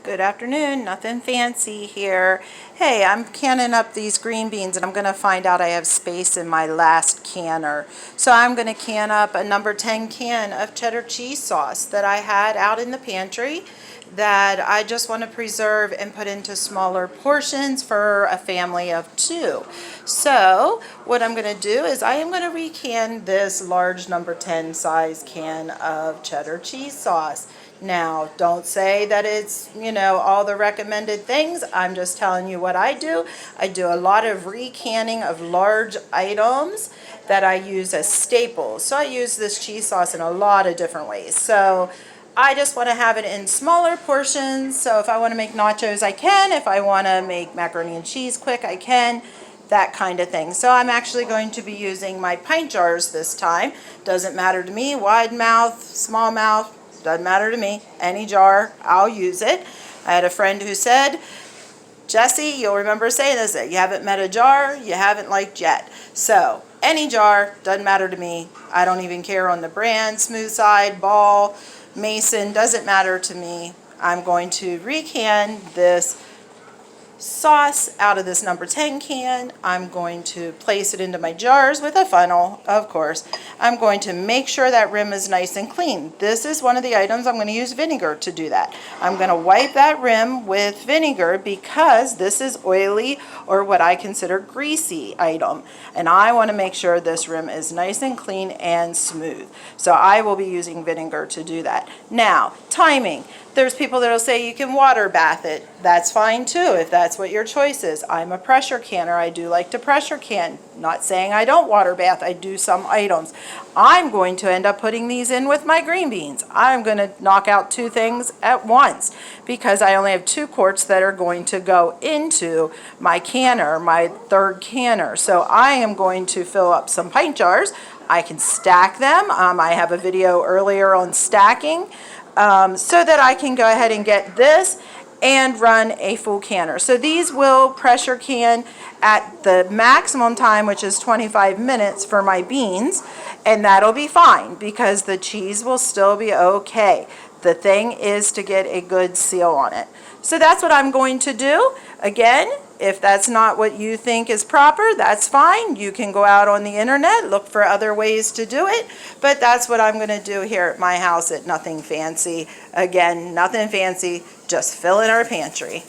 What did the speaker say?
Good afternoon, nothing fancy here. Hey, I'm canning up these green beans and I'm going to find out I have space in my last canner. So I'm going to can up a number 10 can of cheddar cheese sauce that I had out in the pantry that I just want to preserve and put into smaller portions for a family of 2. So what I'm going to do is I am going to recan this large number 10 size can of cheddar cheese sauce. Now, don't say that it's, all the recommended things. I'm just telling you what I do. I do a lot of recanning of large items that I use as staples. So I use this cheese sauce in a lot of different ways. So I just want to have it in smaller portions. So if I want to make nachos, I can. If I want to make macaroni and cheese quick, I can. That kind of thing. So I'm actually going to be using my pint jars this time. Doesn't matter to me, wide mouth, small mouth, doesn't matter to me. Any jar, I'll use it. I had a friend who said, Jesse, you'll remember saying this, that you haven't met a jar you haven't liked yet. So any jar, doesn't matter to me. I don't even care on the brand, Smooth Side, Ball, Mason, doesn't matter to me. I'm going to recan this sauce out of this number 10 can. I'm going to place it into my jars with a funnel, of course. I'm going to make sure that rim is nice and clean. This is one of the items I'm going to use vinegar to do that. I'm going to wipe that rim with vinegar because this is oily or what I consider greasy item. And I want to make sure this rim is nice and clean and smooth. So I will be using vinegar to do that. Now, timing. There's people that will say you can water bath it. That's fine too, if that's what your choice is. I'm a pressure canner. I do like to pressure can. Not saying I don't water bath. I do some items. I'm going to end up putting these in with my green beans. I'm going to knock out 2 things at once because I only have 2 quarts that are going to go into my canner, my 3rd canner. So I am going to fill up some pint jars. I can stack them. I have a video earlier on stacking. So that I can go ahead and get this and run a full canner. So these will pressure can at the maximum time, which is 25 minutes for my beans, and that'll be fine because the cheese will still be okay. The thing is to get a good seal on it. So that's what I'm going to do. Again, if that's not what you think is proper, that's fine. You can go out on the internet, look for other ways to do it, but that's what I'm going to do here at my house at Nothing Fancy. Again, nothing fancy, just fill in our pantry.